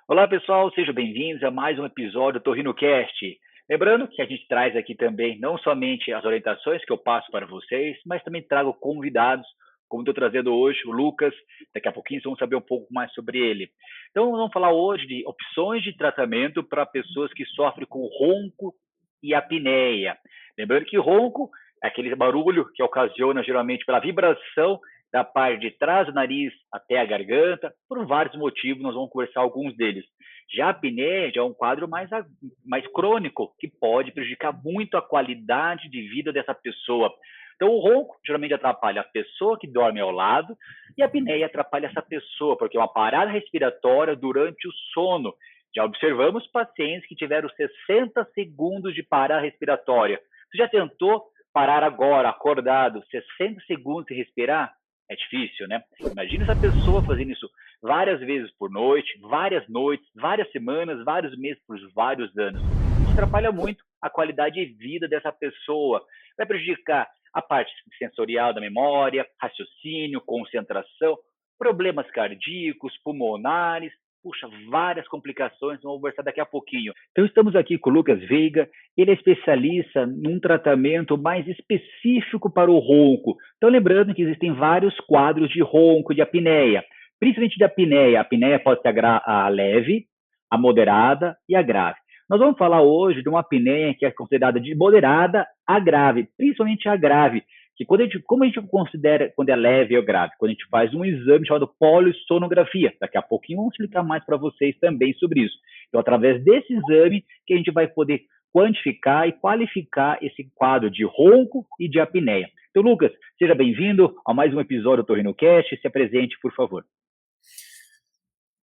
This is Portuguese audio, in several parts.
Olá, pessoal, sejam bem-vindos a mais um episódio do TorrinoCast. Lembrando que a gente traz aqui também não somente as orientações que eu passo para vocês, mas também trago convidados, como estou trazendo hoje o Lucas. Daqui a pouquinho vocês vão saber um pouco mais sobre ele. Então, vamos falar hoje de opções de tratamento para pessoas que sofrem com ronco e apneia. Lembrando que ronco é aquele barulho que ocasiona geralmente pela vibração da parte de trás do nariz até a garganta, por vários motivos, nós vamos conversar alguns deles. Já a apneia já é um quadro mais crônico, que pode prejudicar muito a qualidade de vida dessa pessoa. Então, o ronco geralmente atrapalha a pessoa que dorme ao lado e a apneia atrapalha essa pessoa, porque é uma parada respiratória durante o sono. Já observamos pacientes que tiveram 60 segundos de parada respiratória. Você já tentou parar agora, acordado, 60 segundos sem respirar? É difícil, né? Imagina essa pessoa fazendo isso várias vezes por noite, várias noites, várias semanas, vários meses, por vários anos. Isso atrapalha muito a qualidade de vida dessa pessoa. Vai prejudicar a parte sensorial da memória, raciocínio, concentração, problemas cardíacos, pulmonares, puxa, várias complicações, vamos conversar daqui a pouquinho. Então, estamos aqui com o Lucas Veiga, ele é especialista num tratamento mais específico para o ronco. Então, lembrando que existem vários quadros de ronco, de apneia, principalmente de apneia. A apneia pode ser a leve, a moderada e a grave. Nós vamos falar hoje de uma apneia que é considerada de moderada a grave, principalmente a grave, que como a gente considera quando é leve ou grave? Quando a gente faz um exame chamado polissonografia. Daqui a pouquinho vamos explicar mais para vocês também sobre isso. Então, através desse exame que a gente vai poder quantificar e qualificar esse quadro de ronco e de apneia. Então, Lucas, seja bem-vindo a mais um episódio do TorrinoCast. Se apresente, por favor.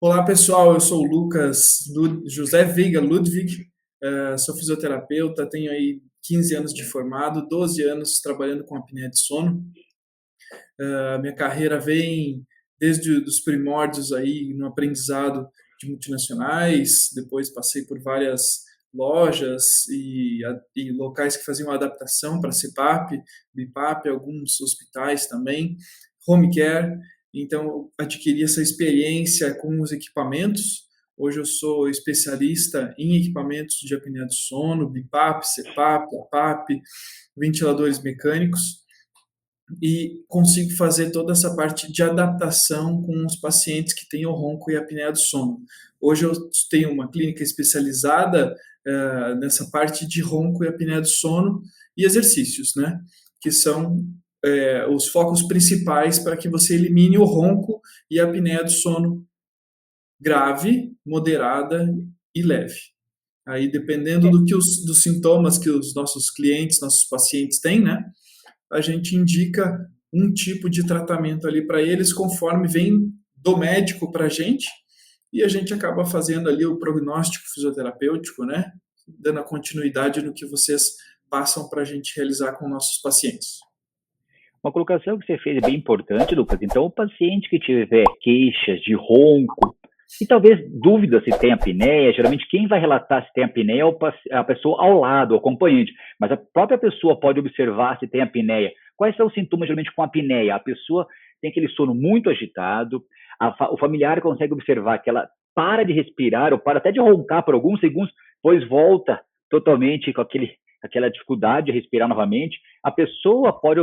Olá, pessoal. Eu sou o José Veiga Ludwig, sou fisioterapeuta, tenho aí 15 anos de formado, 12 anos trabalhando com apneia de sono. Minha carreira vem desde os primórdios aí no aprendizado de multinacionais, depois passei por várias lojas e locais que faziam adaptação para CPAP, BIPAP, alguns hospitais também, home care. Então, eu adquiri essa experiência com os equipamentos. Hoje eu sou especialista em equipamentos de apneia do sono, BIPAP, CPAP, APAP, ventiladores mecânicos, e consigo fazer toda essa parte de adaptação com os pacientes que têm o ronco e a apneia do sono. Hoje eu tenho uma clínica especializada nessa parte de ronco e apneia do sono e exercícios, né? Que são os focos principais para que você elimine o ronco e a apneia do sono grave, moderada e leve. Aí, dependendo dos sintomas que os nossos clientes, nossos pacientes têm, né? A gente indica um tipo de tratamento ali para eles, conforme vem do médico para a gente, e a gente acaba fazendo ali o prognóstico fisioterapêutico, né? Dando a continuidade no que vocês passam para a gente realizar com nossos pacientes. Uma colocação que você fez é bem importante, Lucas. Então, o paciente que tiver queixas de ronco e talvez dúvida se tem apneia, geralmente quem vai relatar se tem apneia é a pessoa ao lado, o acompanhante. Mas a própria pessoa pode observar se tem apneia. Quais são os sintomas geralmente com apneia? A pessoa tem aquele sono muito agitado, o familiar consegue observar que ela para de respirar ou para até de roncar por alguns segundos, depois volta totalmente com aquela dificuldade de respirar novamente. A pessoa pode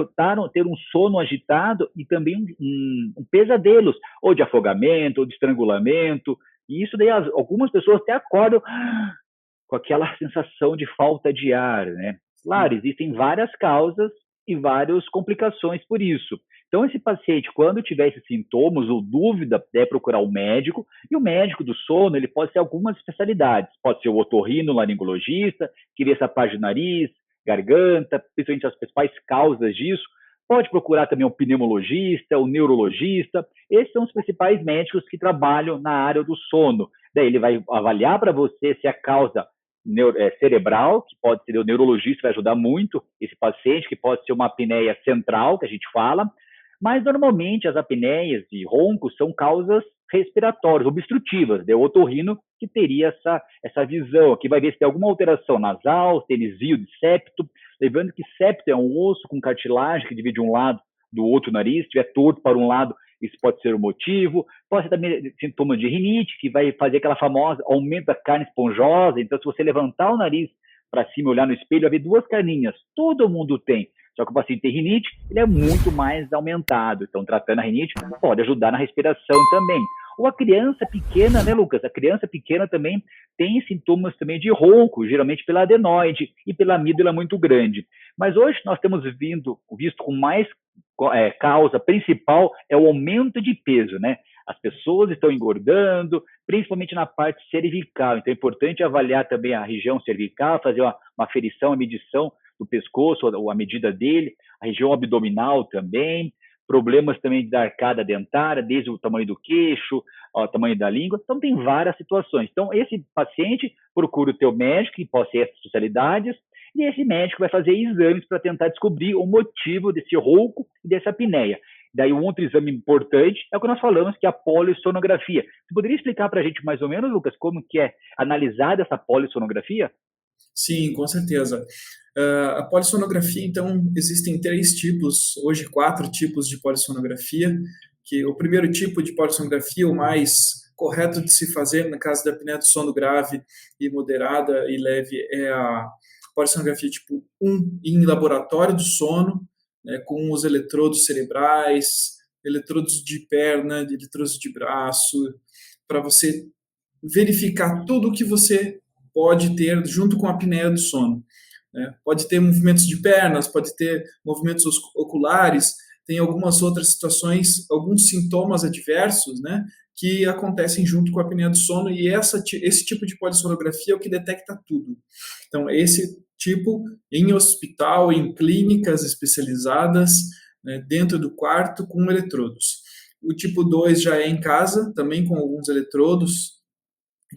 ter um sono agitado e também um pesadelos, ou de afogamento, ou de estrangulamento. E isso daí, algumas pessoas até acordam com aquela sensação de falta de ar, né? Claro, existem várias causas e várias complicações por isso. Então, esse paciente, quando tiver esses sintomas ou dúvida, deve procurar o médico, e o médico do sono, ele pode ser algumas especialidades. Pode ser o otorrinolaringologista, que vê essa parte do nariz, garganta, principalmente as principais causas disso. Pode procurar também o pneumologista, o neurologista. Esses são os principais médicos que trabalham na área do sono. Daí ele vai avaliar para você se a causa cerebral, que pode ser o neurologista, vai ajudar muito esse paciente, que pode ser uma apneia central, que a gente fala, mas normalmente as apneias e roncos são causas respiratórias, obstrutivas, o otorrino que teria essa visão, que vai ver se tem alguma alteração nasal, se tem desvio de septo, lembrando que septo é um osso com cartilagem que divide um lado do outro nariz, se estiver torto para um lado, isso pode ser o motivo. Pode ser também sintomas de rinite, que vai fazer aquela famosa aumento da carne esponjosa. Então, se você levantar o nariz para cima e olhar no espelho, vai ver duas carninhas. Todo mundo tem. Só que o paciente tem rinite, ele é muito mais aumentado. Então, tratando a rinite, pode ajudar na respiração também. Ou a criança pequena, né, Lucas? A criança pequena também tem sintomas também de ronco, geralmente pela adenoide e pela amígdala muito grande. Mas hoje nós temos visto com mais causa principal é o aumento de peso, né? As pessoas estão engordando, principalmente na parte cervical. Então é importante avaliar também a região cervical, fazer uma aferição, a medição do pescoço, ou a medida dele, a região abdominal também, problemas também da arcada dentária, desde o tamanho do queixo, o tamanho da língua. Então, tem várias situações. Então, esse paciente procura o teu médico, que possui essas especialidades, e esse médico vai fazer exames para tentar descobrir o motivo desse ronco e dessa apneia. Daí, um outro exame importante é o que nós falamos, que é a polissonografia. Você poderia explicar para a gente mais ou menos, Lucas, como que é analisada essa polissonografia? Sim, com certeza. A polissonografia, então, existem 3 tipos, hoje 4 tipos de polissonografia, que o primeiro tipo de polissonografia, o mais correto de se fazer, no caso da apneia do sono grave e moderada e leve, é a polissonografia tipo 1 em laboratório do sono, né, com os eletrodos cerebrais, eletrodos de perna, eletrodos de braço, para você verificar tudo o que você pode ter junto com a apneia do sono. Né? Pode ter movimentos de pernas, pode ter movimentos oculares, tem algumas outras situações, alguns sintomas adversos, né, que acontecem junto com a apneia do sono, e esse tipo de polissonografia é o que detecta tudo. Então, esse tipo em hospital, em clínicas especializadas, né, dentro do quarto, com eletrodos. O tipo 2 já é em casa, também com alguns eletrodos,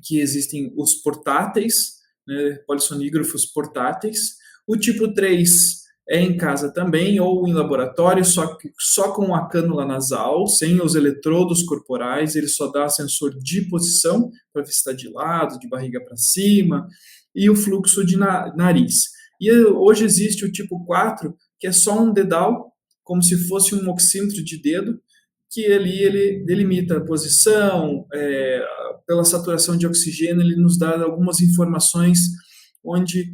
que existem os portáteis, né, polissonígrafos portáteis. O tipo 3 é em casa também, ou em laboratório, só com a cânula nasal, sem os eletrodos corporais, ele só dá sensor de posição, para ver se está de lado, de barriga para cima, e o fluxo de nariz. E hoje existe o tipo 4, que é só um dedal, como se fosse um oxímetro de dedo, que ali ele delimita a posição, pela saturação de oxigênio, ele nos dá algumas informações onde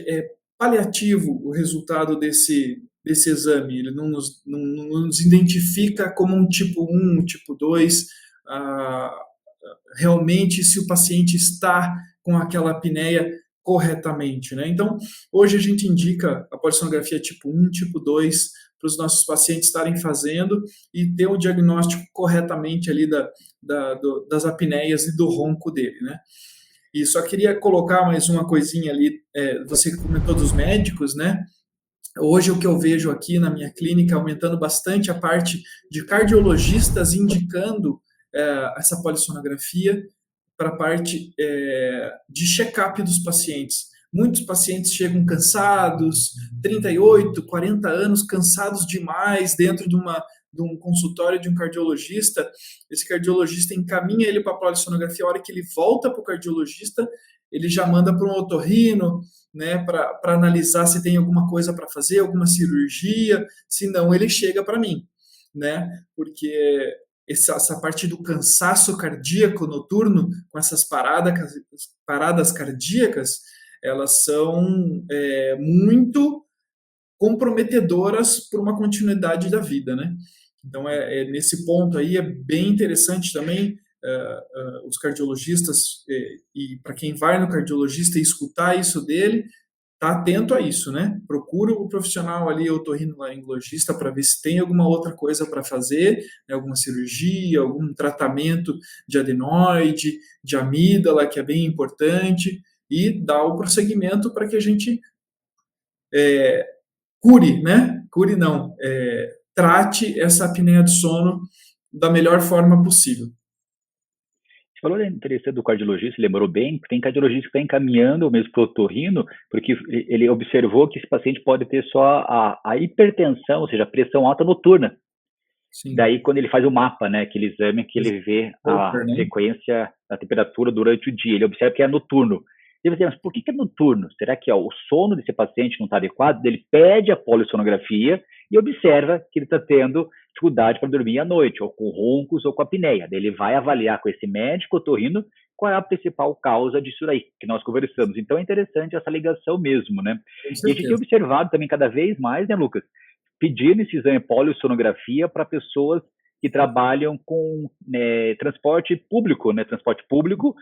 é paliativo o resultado desse exame, ele não nos identifica como um tipo 1, um tipo 2, realmente se o paciente está com aquela apneia corretamente, né? Então, hoje a gente indica a polissonografia tipo 1, tipo 2, para os nossos pacientes estarem fazendo e ter o diagnóstico corretamente ali das apneias e do ronco dele, né? E só queria colocar mais uma coisinha ali, você comentou dos médicos, né? Hoje o que eu vejo aqui na minha clínica, aumentando bastante a parte de cardiologistas indicando essa polissonografia para a parte de check-up dos pacientes. Muitos pacientes chegam cansados, 38, 40 anos, cansados demais, dentro de um consultório de um cardiologista. Esse cardiologista encaminha ele para a polissonografia. A hora que ele volta para o cardiologista, ele já manda para um otorrino, né, para analisar se tem alguma coisa para fazer, alguma cirurgia. Se não, ele chega para mim, né, porque essa parte do cansaço cardíaco noturno, com essas paradas cardíacas, elas são muito comprometedoras para uma continuidade da vida, né? Então, nesse ponto aí é bem interessante também os cardiologistas, e para quem vai no cardiologista e escutar isso dele, tá atento a isso, né? Procura o profissional ali, otorrinolaringologista, para ver se tem alguma outra coisa para fazer, né? Alguma cirurgia, algum tratamento de adenoide, de amígdala, que é bem importante, e dar o prosseguimento para que a gente cure, né? Cure não, trate essa apneia do sono da melhor forma possível. Você falou da interessante do cardiologista, lembrou bem, tem cardiologista que está encaminhando mesmo para o otorrino, porque ele observou que esse paciente pode ter só a hipertensão, ou seja, a pressão alta noturna. Sim. Daí, quando ele faz o mapa, né, aquele exame que ele vê a frequência da temperatura durante o dia, ele observa que é noturno. Você vai dizer, mas por que é noturno? Será que o sono desse paciente não está adequado? Ele pede a polissonografia e observa que ele está tendo dificuldade para dormir à noite, ou com roncos ou com apneia. Daí ele vai avaliar com esse médico otorrino qual é a principal causa disso aí, que nós conversamos. Então é interessante essa ligação mesmo, né? Com E a gente tem certeza. observado também cada vez mais, né, Lucas, pedindo esse exame polissonografia para pessoas que trabalham com transporte público, né? Transporte público,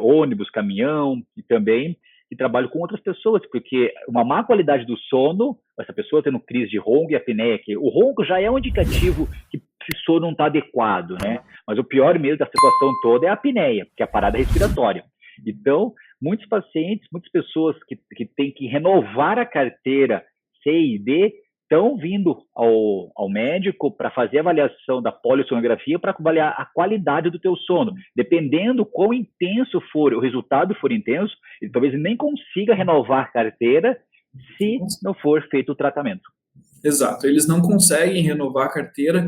ônibus, caminhão, e também que trabalham com outras pessoas, porque uma má qualidade do sono, essa pessoa tendo crise de ronco e apneia, que o ronco já é um indicativo que esse sono não está adequado, né? Mas o pior mesmo da situação toda é a apneia, que é a parada respiratória. Então, muitos pacientes, muitas pessoas que têm que renovar a carteira C e D estão vindo ao médico para fazer a avaliação da polissonografia para avaliar a qualidade do teu sono. Dependendo quão intenso for, o resultado for intenso, ele talvez nem consiga renovar a carteira se não for feito o tratamento. Exato, eles não conseguem renovar a carteira,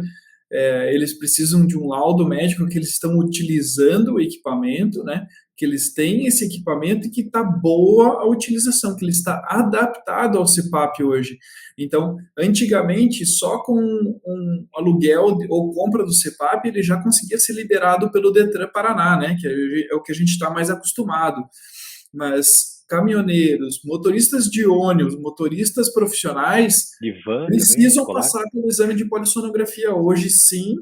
eles precisam de um laudo médico que eles estão utilizando o equipamento, né? Que eles têm esse equipamento e que está boa a utilização, que ele está adaptado ao CPAP hoje. Então, antigamente, só com um aluguel ou compra do CPAP, ele já conseguia ser liberado pelo Detran Paraná, né? Que é o que a gente está mais acostumado. Mas caminhoneiros, motoristas de ônibus, motoristas profissionais precisam passar pelo exame de polissonografia hoje, sim,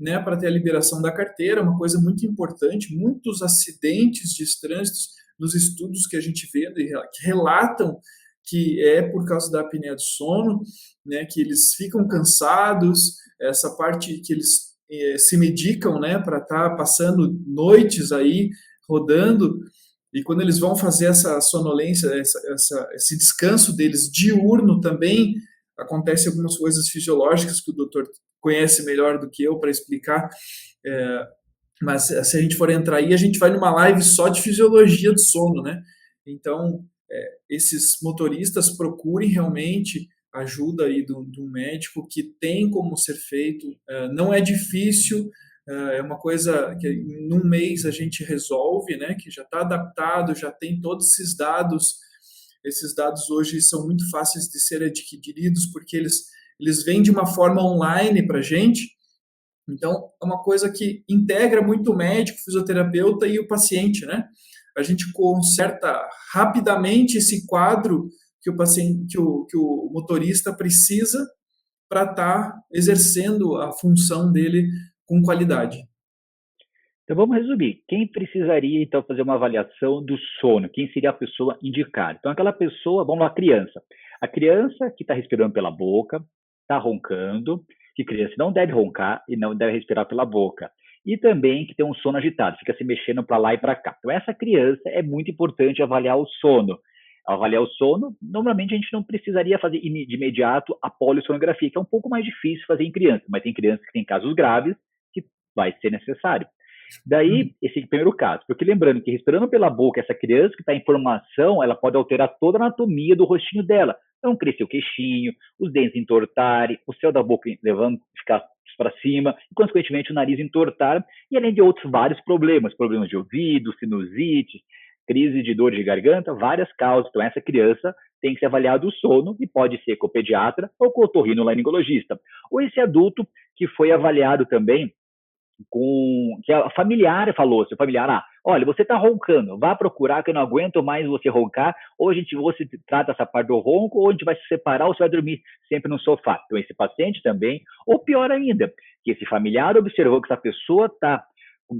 né, para ter a liberação da carteira, uma coisa muito importante. Muitos acidentes de trânsito nos estudos que a gente vê, que relatam que é por causa da apneia do sono, né, que eles ficam cansados, essa parte que eles se medicam, né, para estar passando noites aí rodando, e quando eles vão fazer essa sonolência, esse descanso deles diurno também, acontece algumas coisas fisiológicas que o doutor conhece melhor do que eu para explicar, mas se a gente for entrar aí, a gente vai numa live só de fisiologia do sono, né? Então, esses motoristas procurem realmente ajuda aí do médico, que tem como ser feito, não é difícil, é uma coisa que num mês a gente resolve, né? Que já está adaptado, já tem todos esses dados. Esses dados hoje são muito fáceis de ser adquiridos porque eles vêm de uma forma online para a gente. Então, é uma coisa que integra muito o médico, o fisioterapeuta e o paciente, né? A gente conserta rapidamente esse quadro que o paciente, que o motorista precisa para estar exercendo a função dele com qualidade. Então vamos resumir. Quem precisaria então fazer uma avaliação do sono? Quem seria a pessoa indicada? Então aquela pessoa, vamos lá, criança. A criança que está respirando pela boca, está roncando, que criança não deve roncar e não deve respirar pela boca. E também que tem um sono agitado, fica se mexendo para lá e para cá. Então essa criança é muito importante avaliar o sono. Ao avaliar o sono, normalmente a gente não precisaria fazer de imediato a polissonografia, que é um pouco mais difícil fazer em criança, mas tem crianças que têm casos graves que vai ser necessário. Daí, esse primeiro caso, porque lembrando que respirando pela boca, essa criança que está em formação, ela pode alterar toda a anatomia do rostinho dela. Então, crescer o queixinho, os dentes entortarem, o céu da boca levando, ficar para cima, e, consequentemente, o nariz entortar, e além de outros vários problemas de ouvido, sinusite, crise de dor de garganta, várias causas. Então, essa criança tem que ser avaliada o sono, e pode ser com o pediatra ou com o otorrinolaringologista. Ou esse adulto que foi avaliado também, que a familiar falou, seu familiar, olha, você está roncando, vá procurar que eu não aguento mais você roncar, ou você trata essa parte do ronco, ou a gente vai se separar, ou você vai dormir sempre no sofá. Então esse paciente também, ou pior ainda, que esse familiar observou que essa pessoa está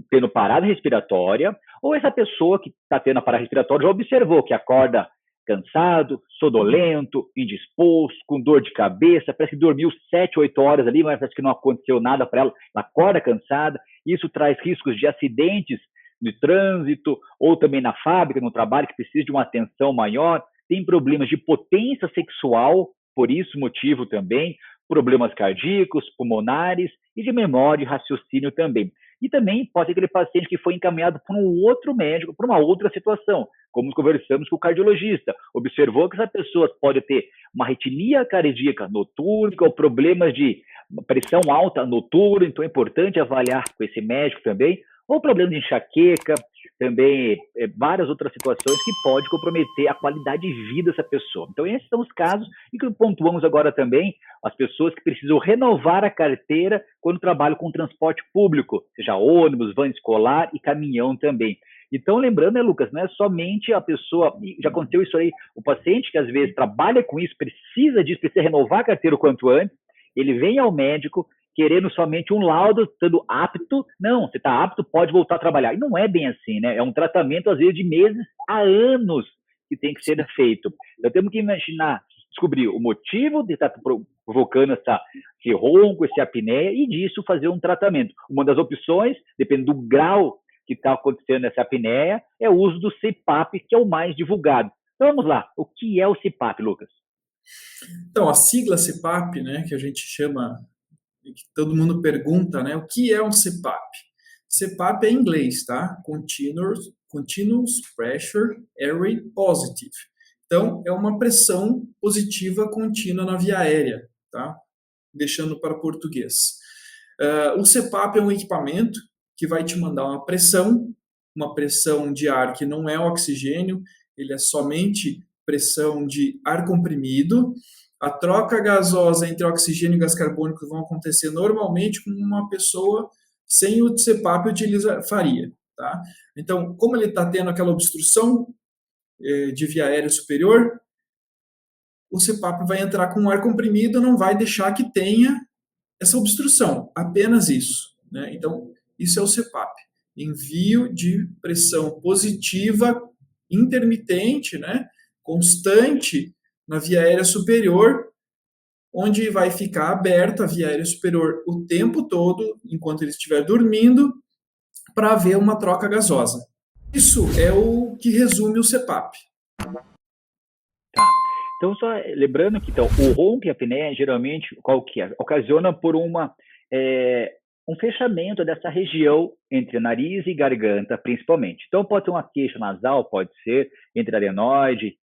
tendo parada respiratória, ou essa pessoa que está tendo a parada respiratória já observou que acorda cansado, sonolento, indisposto, com dor de cabeça, parece que dormiu 7, 8 horas ali, mas parece que não aconteceu nada para ela, ela acorda cansada, isso traz riscos de acidentes de trânsito, ou também na fábrica, no trabalho, que precisa de uma atenção maior, tem problemas de potência sexual, por isso motivo também, problemas cardíacos, pulmonares e de memória e raciocínio também. E também pode ser aquele paciente que foi encaminhado por um outro médico, por uma outra situação, como conversamos com o cardiologista. Observou que essa pessoa pode ter uma arritmia cardíaca noturna ou problemas de pressão alta noturna, então é importante avaliar com esse médico também. Ou problema de enxaqueca, também várias outras situações que pode comprometer a qualidade de vida dessa pessoa. Então, esses são os casos e que pontuamos agora também as pessoas que precisam renovar a carteira quando trabalham com transporte público, seja ônibus, van escolar e caminhão também. Então, lembrando, né, Lucas, não é somente a pessoa, já aconteceu isso aí, o paciente que às vezes trabalha com isso, precisa disso, precisa renovar a carteira o quanto antes, ele vem ao médico querendo somente um laudo, estando apto. Não, você está apto, pode voltar a trabalhar. E não é bem assim, né? É um tratamento, às vezes, de meses a anos que tem que ser feito. Então, temos que imaginar, descobrir o motivo de estar provocando esse ronco, essa apneia, e disso fazer um tratamento. Uma das opções, dependendo do grau que está acontecendo essa apneia, é o uso do CPAP, que é o mais divulgado. Então, vamos lá. O que é o CPAP, Lucas? Então, a sigla CPAP, né, que a gente chama, que todo mundo pergunta, né, o que é um CPAP? CPAP é em inglês, tá? Continuous Pressure Array Positive. Então, é uma pressão positiva contínua na via aérea, tá? Deixando para português. O CPAP é um equipamento que vai te mandar uma pressão de ar que não é oxigênio, ele é somente pressão de ar comprimido. A troca gasosa entre oxigênio e gás carbônico vão acontecer normalmente com uma pessoa sem o CPAP faria. Tá? Então, como ele está tendo aquela obstrução de via aérea superior, o CPAP vai entrar com ar comprimido, não vai deixar que tenha essa obstrução, apenas isso. Né? Então, isso é o CPAP, envio de pressão positiva intermitente, né? Constante na via aérea superior, onde vai ficar aberta a via aérea superior o tempo todo, enquanto ele estiver dormindo, para haver uma troca gasosa. Isso é o que resume o CPAP. Tá. Então, só lembrando que então, o ronco e a apneia, geralmente, qual que é? Ocasiona por um fechamento dessa região entre nariz e garganta, principalmente. Então, pode ter uma queixa nasal, pode ser entre adenoide,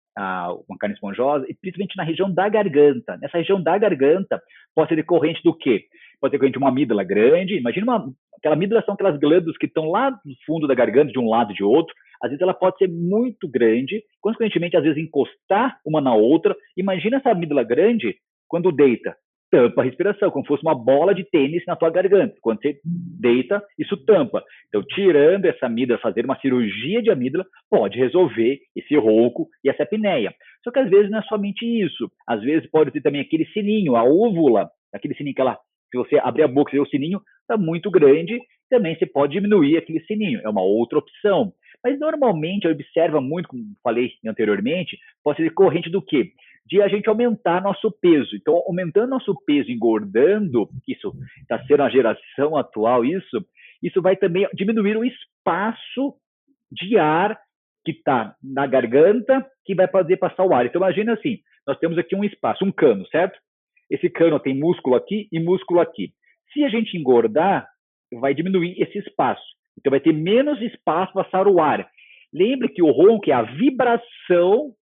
uma carne esponjosa, e principalmente na região da garganta. Nessa região da garganta, pode ser decorrente do quê? Pode ser decorrente de uma amígdala grande. Imagina aquela amígdala são aquelas glândulas que estão lá no fundo da garganta, de um lado e de outro. Às vezes ela pode ser muito grande, consequentemente, às vezes encostar uma na outra. Imagina essa amígdala grande quando deita, tampa a respiração, como se fosse uma bola de tênis na tua garganta. Quando você deita, isso tampa. Então, tirando essa amígdala, fazer uma cirurgia de amígdala, pode resolver esse ronco e essa apneia. Só que às vezes não é somente isso. Às vezes pode ter também aquele sininho, a úvula, aquele sininho que se você abrir a boca e ver o sininho, está muito grande, também você pode diminuir aquele sininho. É uma outra opção. Mas normalmente eu observo muito, como falei anteriormente, pode ser decorrente do quê? De a gente aumentar nosso peso. Então, aumentando nosso peso, engordando, isso está sendo a geração atual, isso vai também diminuir o espaço de ar que está na garganta, que vai fazer passar o ar. Então, imagina assim, nós temos aqui um espaço, um cano, certo? Esse cano tem músculo aqui e músculo aqui. Se a gente engordar, vai diminuir esse espaço. Então, vai ter menos espaço para passar o ar. Lembre que o ronco é a vibração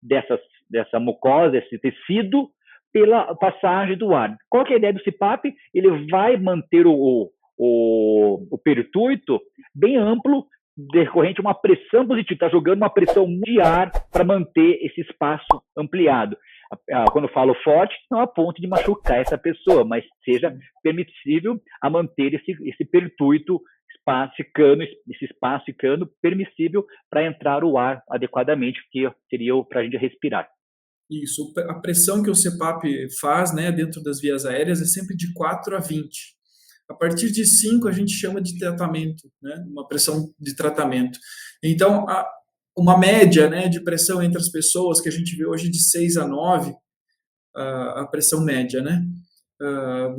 dessa mucosa, desse tecido, pela passagem do ar. Qual que é a ideia do CPAP? Ele vai manter o perituito bem amplo, decorrente de uma pressão positiva, está jogando uma pressão de ar para manter esse espaço ampliado. Quando eu falo forte, não a ponto de machucar essa pessoa, mas seja permissível a manter esse perituito, esse espaço e cano permissível para entrar o ar adequadamente, que seria para a gente respirar. Isso, a pressão que o CPAP faz, né, dentro das vias aéreas é sempre de 4 a 20. A partir de 5 a gente chama de tratamento, né, uma pressão de tratamento. Então, uma média, né, de pressão entre as pessoas que a gente vê hoje de 6 a 9, a pressão média, né?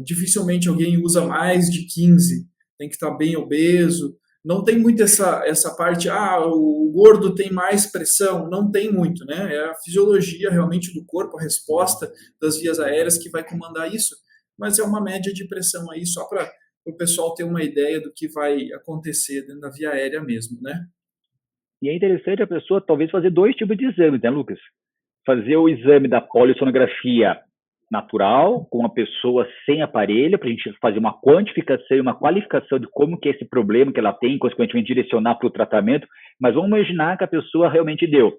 Dificilmente alguém usa mais de 15, tem que estar bem obeso. Não tem muito essa parte, o gordo tem mais pressão, não tem muito, né? É a fisiologia realmente do corpo, a resposta das vias aéreas que vai comandar isso, mas é uma média de pressão aí só para o pessoal ter uma ideia do que vai acontecer dentro da via aérea mesmo, né? E é interessante a pessoa talvez fazer 2 tipos de exames, né, Lucas? Fazer o exame da polissonografia natural, com uma pessoa sem aparelho, para a gente fazer uma quantificação e uma qualificação de como que é esse problema que ela tem, consequentemente direcionar para o tratamento, mas vamos imaginar que a pessoa realmente deu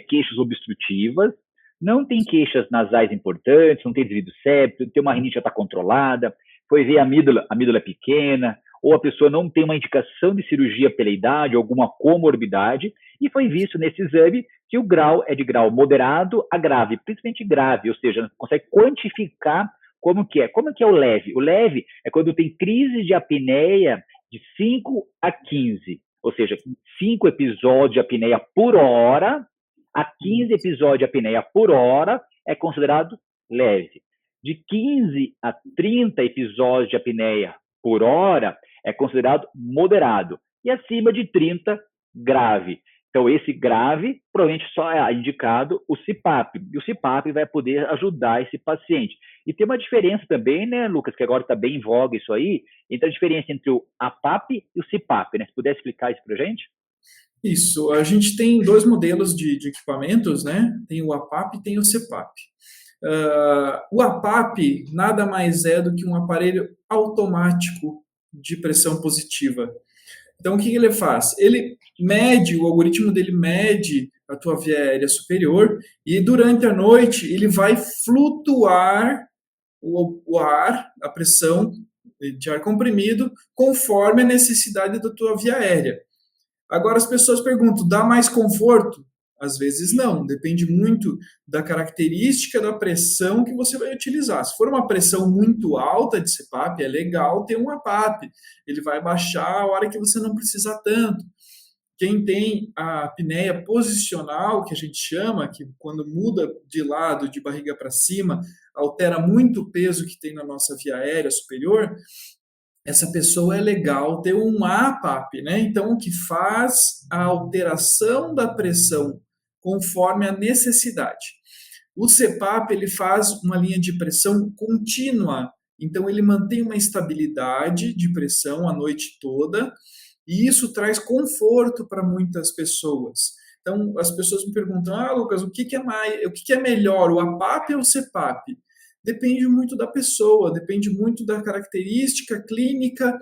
queixas obstrutivas, não tem queixas nasais importantes, não tem desvio septo, tem uma rinite já está controlada, foi ver a amígdala é pequena, ou a pessoa não tem uma indicação de cirurgia pela idade, alguma comorbidade, e foi visto nesse exame que o grau é de grau moderado a grave, principalmente grave, ou seja, consegue quantificar como que é. Como que é o leve? O leve é quando tem crise de apneia de 5 a 15, ou seja, 5 episódios de apneia por hora a 15 episódios de apneia por hora é considerado leve. De 15 a 30 episódios de apneia por hora é considerado moderado. E acima de 30, grave. Então, esse grave, provavelmente só é indicado o CPAP. E o CPAP vai poder ajudar esse paciente. E tem uma diferença também, né, Lucas, que agora está bem em voga isso aí, entre a diferença entre o APAP e o CPAP, né? Se puder explicar isso para a gente? Isso, a gente tem dois modelos de equipamentos, né? Tem o APAP e tem o CPAP. O APAP nada mais é do que um aparelho automático de pressão positiva. Então, o que ele faz? Ele mede, o algoritmo dele mede a tua via aérea superior e durante a noite ele vai flutuar o ar, a pressão de ar comprimido, conforme a necessidade da tua via aérea. Agora as pessoas perguntam, dá mais conforto? Às vezes não, depende muito da característica da pressão que você vai utilizar. Se for uma pressão muito alta de CPAP, é legal ter um APAP. Ele vai baixar a hora que você não precisa tanto. Quem tem a apneia posicional, que a gente chama, que quando muda de lado, de barriga para cima, altera muito o peso que tem na nossa via aérea superior, essa pessoa é legal ter um APAP, né? Então, o que faz a alteração da pressão conforme a necessidade. O CPAP, ele faz uma linha de pressão contínua, então ele mantém uma estabilidade de pressão a noite toda, e isso traz conforto para muitas pessoas. Então, as pessoas me perguntam, Lucas, o que é melhor, o APAP ou o CPAP? Depende muito da pessoa, depende muito da característica clínica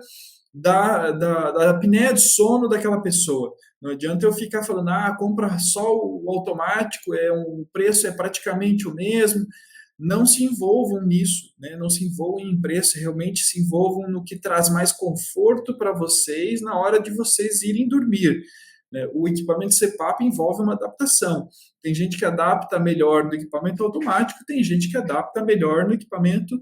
da apneia de sono daquela pessoa. Não adianta eu ficar falando, compra só o automático, o preço é praticamente o mesmo. Não se envolvam nisso, né? Não se envolvam em preço, realmente se envolvam no que traz mais conforto para vocês na hora de vocês irem dormir. O equipamento CPAP envolve uma adaptação. Tem gente que adapta melhor no equipamento automático, tem gente que adapta melhor no equipamento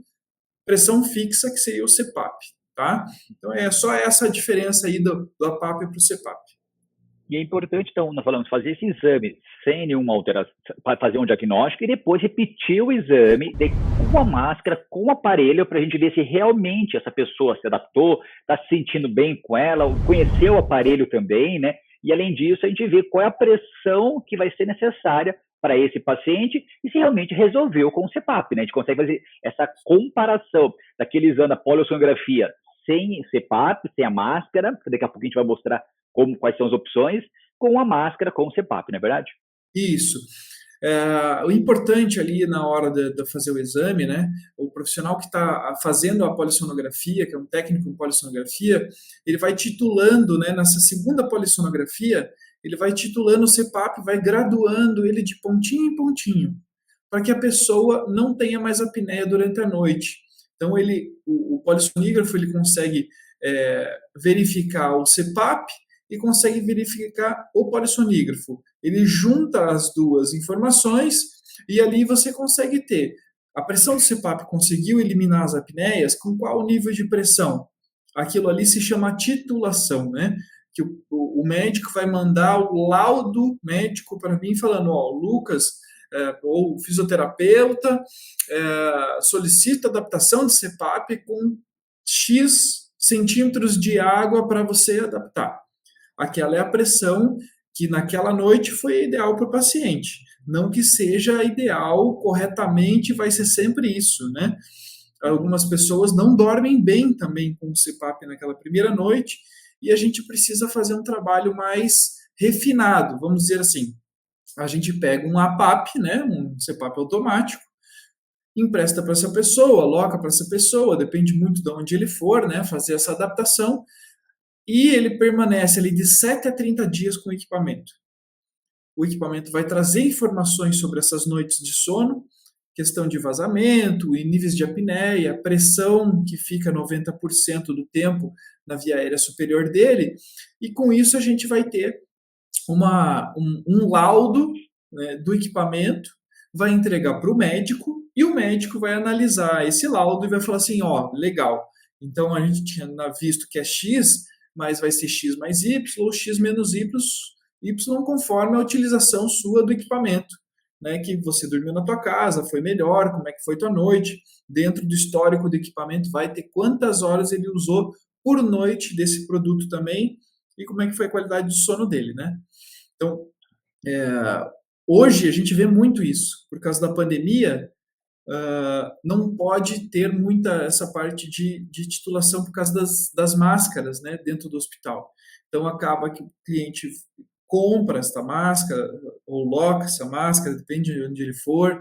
pressão fixa, que seria o CPAP. Tá? Então é só essa a diferença aí do APAP para o CPAP. E é importante, então, nós falamos, fazer esse exame sem nenhuma alteração, fazer um diagnóstico e depois repetir o exame com a máscara, com o aparelho, para a gente ver se realmente essa pessoa se adaptou, está se sentindo bem com ela, conheceu o aparelho também, né? E, além disso, a gente vê qual é a pressão que vai ser necessária para esse paciente e se realmente resolveu com o CPAP, né? A gente consegue fazer essa comparação daquele exame da polissonografia sem CPAP, sem a máscara, que daqui a pouco a gente vai mostrar quais são as opções, com a máscara, com o CPAP, não é verdade? Isso. O importante ali na hora de fazer o exame, né, o profissional que está fazendo a polissonografia, que é um técnico em polissonografia, ele vai titulando, né, nessa segunda polissonografia, ele vai titulando o CPAP, vai graduando ele de pontinho em pontinho, para que a pessoa não tenha mais apneia durante a noite. Então, o polissonígrafo ele consegue verificar o CPAP e consegue verificar o polissonígrafo. Ele junta as duas informações e ali você consegue ter a pressão do CPAP conseguiu eliminar as apneias com qual nível de pressão? Aquilo ali se chama titulação, né? Que o médico vai mandar o laudo médico para mim falando, Lucas, ou fisioterapeuta, solicita adaptação de CPAP com X centímetros de água para você adaptar. Aquela é a pressão que naquela noite foi ideal para o paciente. Não que seja ideal corretamente, vai ser sempre isso, né? Algumas pessoas não dormem bem também com o CPAP naquela primeira noite e a gente precisa fazer um trabalho mais refinado, vamos dizer assim. A gente pega um APAP, né, um CPAP automático, empresta para essa pessoa, aloca para essa pessoa, depende muito de onde ele for, né, fazer essa adaptação, e ele permanece ali de 7 a 30 dias com o equipamento. O equipamento vai trazer informações sobre essas noites de sono, questão de vazamento e níveis de apneia, pressão que fica 90% do tempo na via aérea superior dele, e com isso a gente vai ter um laudo, né, do equipamento, vai entregar para o médico, e o médico vai analisar esse laudo e vai falar assim, ó, legal, então a gente tinha visto que é X, mas vai ser X mais Y, ou X menos Y, conforme a utilização sua do equipamento, né, que você dormiu na tua casa, foi melhor, como é que foi tua noite, dentro do histórico do equipamento vai ter quantas horas ele usou por noite desse produto também, e como é que foi a qualidade de sono dele, né? Então, hoje a gente vê muito isso, por causa da pandemia, não pode ter muita essa parte de titulação por causa das máscaras, né, dentro do hospital. Então, acaba que o cliente compra esta máscara, ou loca essa máscara, depende de onde ele for,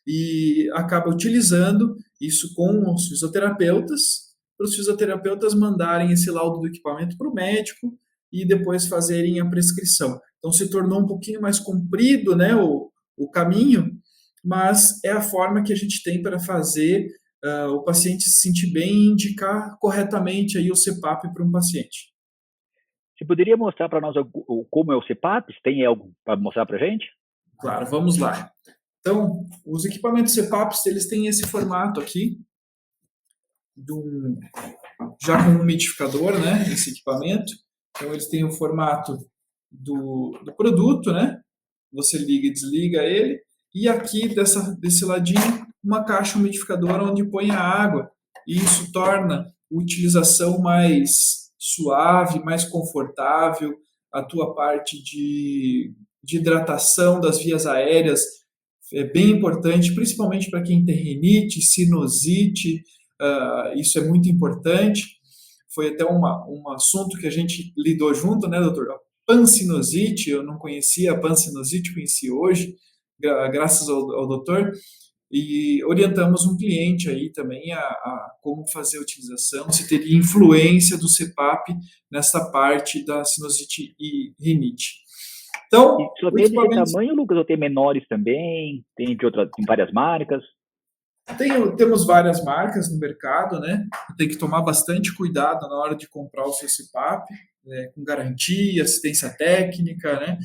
e acaba utilizando isso com os fisioterapeutas, para os fisioterapeutas mandarem esse laudo do equipamento para o médico e depois fazerem a prescrição. Então, se tornou um pouquinho mais comprido, né, o caminho, mas é a forma que a gente tem para fazer o paciente se sentir bem e indicar corretamente aí o CPAP para um paciente. Você poderia mostrar para nós como é o CPAP? Tem algo para mostrar para a gente? Claro, vamos lá. Então, os equipamentos CPAPs, eles têm esse formato aqui, já com um umidificador, né, esse equipamento. Então, eles têm o formato do produto, né? Você liga e desliga ele. E aqui, desse ladinho, uma caixa umidificadora onde põe a água. E isso torna a utilização mais suave, mais confortável. A tua parte de hidratação das vias aéreas é bem importante, principalmente para quem tem rinite, sinusite. Isso é muito importante. Foi até um assunto que a gente lidou junto, né, doutor? A pansinusite, eu não conhecia a pansinusite, conheci hoje, graças ao doutor, e orientamos um cliente aí também a como fazer a utilização, se teria influência do CPAP nessa parte da sinusite e rinite. Então, e só tem desse tamanho, Lucas, ou tem menores também? Tem várias marcas? Temos várias marcas no mercado, né? Tem que tomar bastante cuidado na hora de comprar o seu CPAP, né? Com garantia, assistência técnica, né?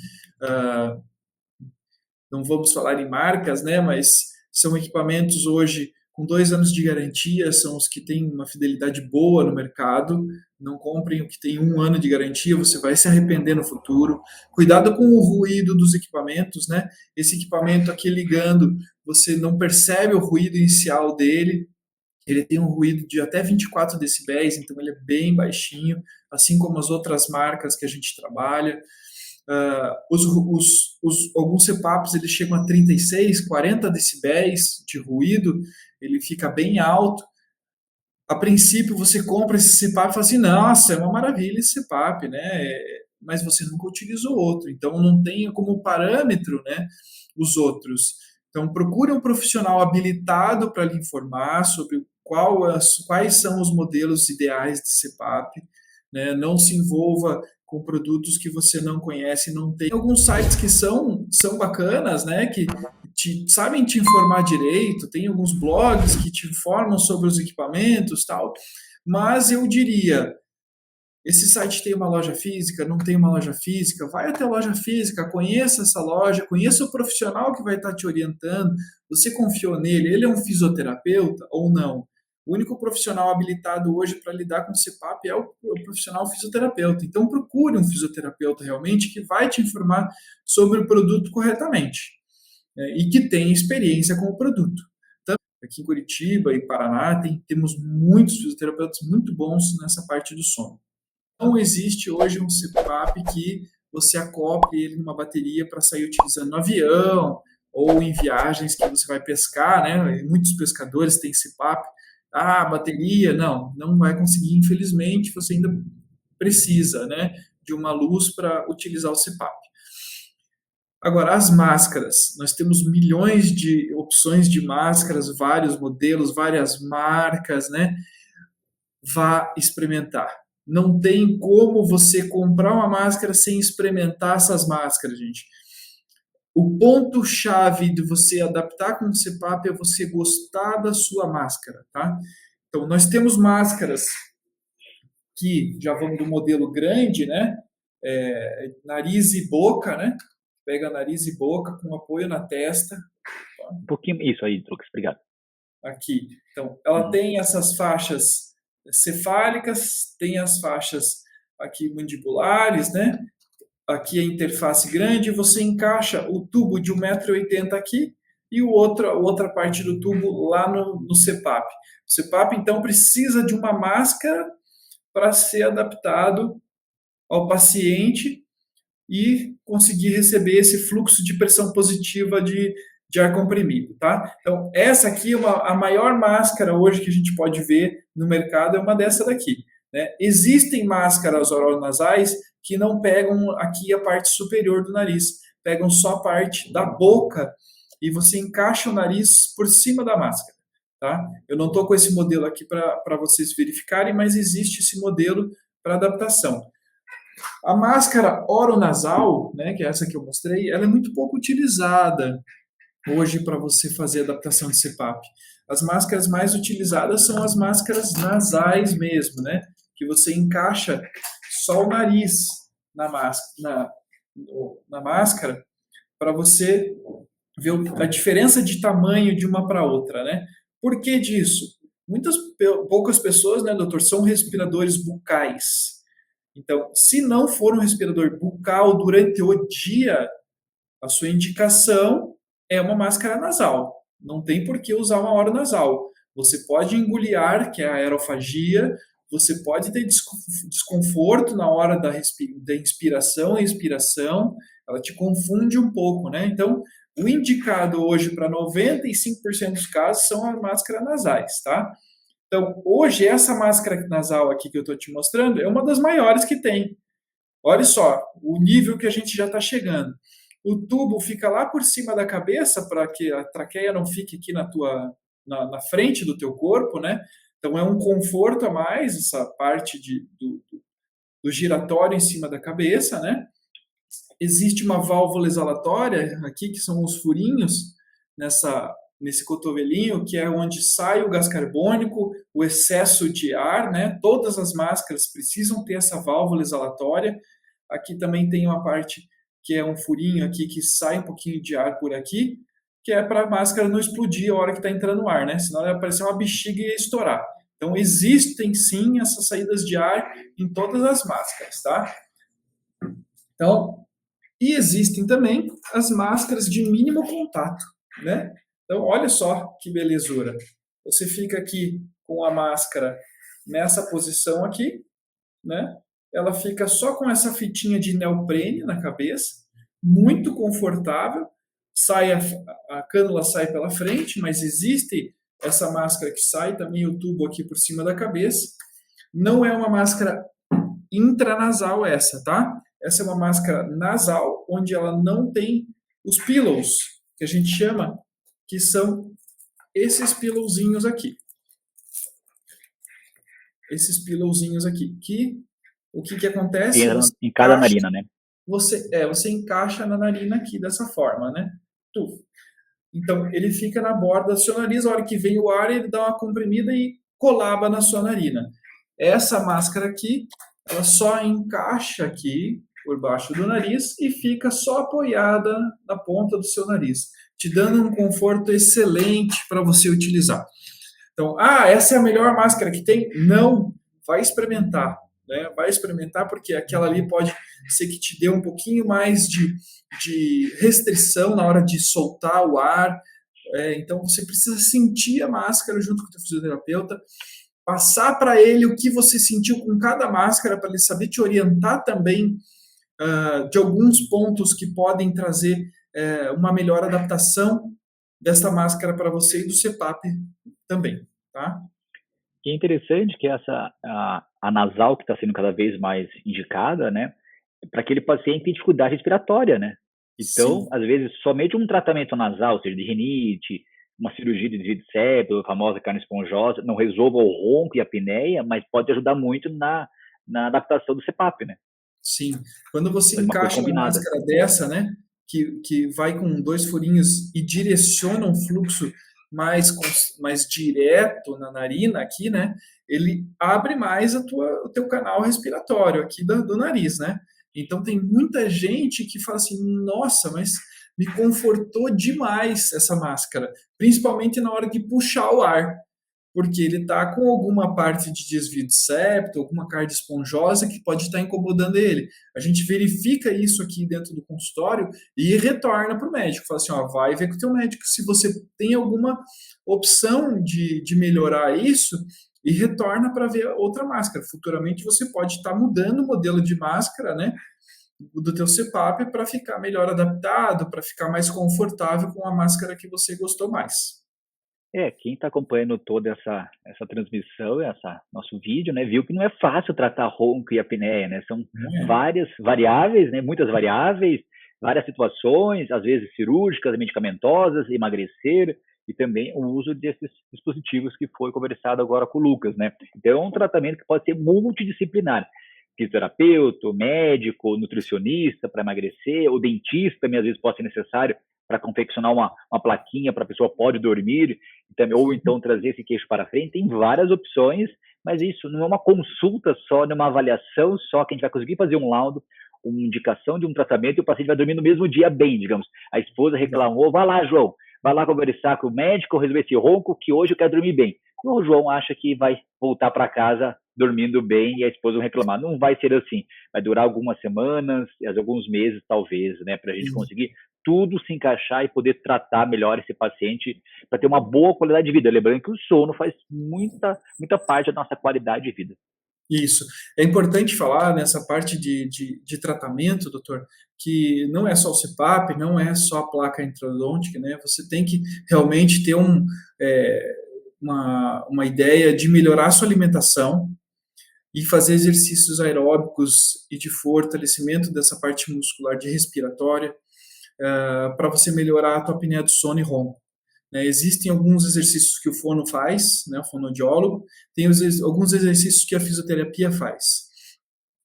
Não vamos falar em marcas, né? Mas são equipamentos hoje com 2 anos de garantia, são os que têm uma fidelidade boa no mercado. Não comprem o que tem 1 ano de garantia, você vai se arrepender no futuro. Cuidado com o ruído dos equipamentos, né? Esse equipamento aqui ligando, você não percebe o ruído inicial dele. Ele tem um ruído de até 24 decibéis, então ele é bem baixinho, assim como as outras marcas que a gente trabalha. Alguns CPAPs eles chegam a 36, 40 decibéis de ruído, ele fica bem alto. A princípio, você compra esse CPAP e fala assim, nossa, é uma maravilha esse CPAP, né? Mas você nunca utilizou outro, então não tenha como parâmetro, né, os outros. Então, procure um profissional habilitado para lhe informar sobre quais são os modelos ideais de CPAP, né? Não se envolva com produtos que você não conhece, não tem. Tem alguns sites que são bacanas, né, que sabem te informar direito, tem alguns blogs que te informam sobre os equipamentos, tal, mas eu diria, esse site tem uma loja física, não tem uma loja física, vai até a loja física, conheça essa loja, conheça o profissional que vai estar te orientando, você confiou nele, ele é um fisioterapeuta ou não? O único profissional habilitado hoje para lidar com o CPAP é o profissional fisioterapeuta. Então, procure um fisioterapeuta realmente que vai te informar sobre o produto corretamente, né, e que tem experiência com o produto. Então, aqui em Curitiba e Paraná temos muitos fisioterapeutas muito bons nessa parte do sono. Não existe hoje um CPAP que você acople ele numa bateria para sair utilizando no avião ou em viagens que você vai pescar, né? Muitos pescadores têm CPAP. Bateria, não vai conseguir, infelizmente, você ainda precisa, né, de uma luz para utilizar o CPAP. Agora, as máscaras. Nós temos milhões de opções de máscaras, vários modelos, várias marcas, né? Vá experimentar. Não tem como você comprar uma máscara sem experimentar essas máscaras, gente. O ponto-chave de você adaptar com o CPAP é você gostar da sua máscara, tá? Então, nós temos máscaras que já vão do modelo grande, né? Nariz e boca, né? Pega nariz e boca com apoio na testa. Um pouquinho, isso aí, Lucas, obrigado. Aqui. Então, ela Uhum. tem essas faixas cefálicas, tem as faixas aqui mandibulares, né? Aqui a interface grande, você encaixa o tubo de 1,80 m aqui e a outra parte do tubo lá no CPAP. O CPAP, então, precisa de uma máscara para ser adaptado ao paciente e conseguir receber esse fluxo de pressão positiva de ar comprimido, tá? Então, essa aqui é a maior máscara hoje que a gente pode ver no mercado, é uma dessa daqui, né? Existem máscaras oronasais que não pegam aqui a parte superior do nariz, pegam só a parte da boca e você encaixa o nariz por cima da máscara, tá? Eu não estou com esse modelo aqui para vocês verificarem, mas existe esse modelo para adaptação. A máscara oronasal, né, que é essa que eu mostrei, ela é muito pouco utilizada hoje para você fazer adaptação de CPAP. As máscaras mais utilizadas são as máscaras nasais mesmo, né, que você encaixa só o nariz na máscara para você ver a diferença de tamanho de uma para outra, né? Por que disso? Poucas pessoas, né, doutor, são respiradores bucais. Então, se não for um respirador bucal durante o dia, a sua indicação é uma máscara nasal. Não tem por que usar uma oronasal. Você pode engolir ar, que é a aerofagia, você pode ter desconforto na hora da inspiração e expiração, ela te confunde um pouco, né? Então, o indicado hoje para 95% dos casos são as máscaras nasais, tá? Então, hoje, essa máscara nasal aqui que eu estou te mostrando é uma das maiores que tem. Olha só o nível que a gente já está chegando. O tubo fica lá por cima da cabeça para que a traqueia não fique aqui na frente do teu corpo, né? Então, é um conforto a mais essa parte do giratório em cima da cabeça, né? Existe uma válvula exalatória aqui, que são os furinhos nesse cotovelinho, que é onde sai o gás carbônico, o excesso de ar, né? Todas as máscaras precisam ter essa válvula exalatória. Aqui também tem uma parte que é um furinho aqui que sai um pouquinho de ar por aqui, que é para a máscara não explodir a hora que está entrando o ar, né? Senão ela vai parecer uma bexiga e ia estourar. Então, existem sim essas saídas de ar em todas as máscaras, tá? Então, e existem também as máscaras de mínimo contato, né? Então, olha só que belezura. Você fica aqui com a máscara nessa posição aqui, né? Ela fica só com essa fitinha de neoprene na cabeça, muito confortável. A cânula sai pela frente, mas existe essa máscara que sai também o tubo aqui por cima da cabeça. Não é uma máscara intranasal essa, tá? Essa é uma máscara nasal, onde ela não tem os pillows, que a gente chama, que são esses pillowzinhos aqui. Esses pillowzinhos aqui, o que acontece? Em cada narina, né? Você encaixa na narina aqui dessa forma, né? Então, ele fica na borda do seu nariz, a hora que vem o ar, ele dá uma comprimida e colaba na sua narina. Essa máscara aqui, ela só encaixa aqui por baixo do nariz e fica só apoiada na ponta do seu nariz, te dando um conforto excelente para você utilizar. Então, essa é a melhor máscara que tem? Não, vai experimentar, né? Vai experimentar porque aquela ali pode ser que te dê um pouquinho mais de restrição na hora de soltar o ar. Então, você precisa sentir a máscara junto com o teu fisioterapeuta, passar para ele o que você sentiu com cada máscara, para ele saber te orientar também de alguns pontos que podem trazer uma melhor adaptação desta máscara para você e do CPAP também, tá? E é interessante que a nasal, que está sendo cada vez mais indicada, né, para aquele paciente que tem dificuldade respiratória, né? Então, Sim. às vezes, somente um tratamento nasal, ou seja, de rinite, uma cirurgia de desvio de septo, a famosa carne esponjosa, não resolva o ronco e a apneia, mas pode ajudar muito na adaptação do CPAP, né? Sim. Quando você Fazer uma coisa encaixa uma combinada. máscara dessa, né, que vai com dois furinhos e direciona um fluxo mais direto na narina aqui, né, ele abre mais o teu canal respiratório aqui do nariz, né? Então tem muita gente que fala assim, nossa, mas me confortou demais essa máscara, principalmente na hora de puxar o ar, porque ele está com alguma parte de desvio de septo, alguma carga esponjosa que pode estar incomodando ele. A gente verifica isso aqui dentro do consultório e retorna para o médico. Fala assim, ó, vai ver com o teu médico se você tem alguma opção de melhorar isso e retorna para ver outra máscara. Futuramente você pode estar mudando o modelo de máscara, né, do teu CPAP para ficar melhor adaptado, para ficar mais confortável com a máscara que você gostou mais. Quem está acompanhando toda essa transmissão, essa nosso vídeo, né, viu que não é fácil tratar ronco e apneia, né? São Não é? várias variáveis, né? Muitas variáveis, várias situações, às vezes cirúrgicas, medicamentosas, emagrecer e também o uso desses dispositivos que foi conversado agora com o Lucas, né? Então é um tratamento que pode ser multidisciplinar. Fisioterapeuta, médico, nutricionista para emagrecer, o dentista também às vezes pode ser necessário para confeccionar uma plaquinha para a pessoa pode dormir, ou então trazer esse queixo para frente. Tem várias opções, mas isso não é uma consulta só, não é uma avaliação só que a gente vai conseguir fazer um laudo, uma indicação de um tratamento e o paciente vai dormir no mesmo dia bem, digamos. A esposa reclamou, vai lá, João, vai lá conversar com o médico, resolver esse ronco, que hoje eu quero dormir bem. E o João acha que vai voltar para casa dormindo bem e a esposa vai reclamar. Não vai ser assim. Vai durar algumas semanas, alguns meses, talvez, né, para a gente conseguir tudo se encaixar e poder tratar melhor esse paciente para ter uma boa qualidade de vida. Lembrando que o sono faz muita parte da nossa qualidade de vida. Isso. É importante falar nessa parte de tratamento, doutor, que não é só o CPAP, não é só a placa introdôntica, né? Você tem que realmente ter é, uma ideia de melhorar a sua alimentação e fazer exercícios aeróbicos e de fortalecimento dessa parte muscular de respiratória, para você melhorar a tua apneia do sono e ronco. Né? Existem alguns exercícios que o fono faz, né, o fonoaudiólogo, tem alguns exercícios que a fisioterapia faz.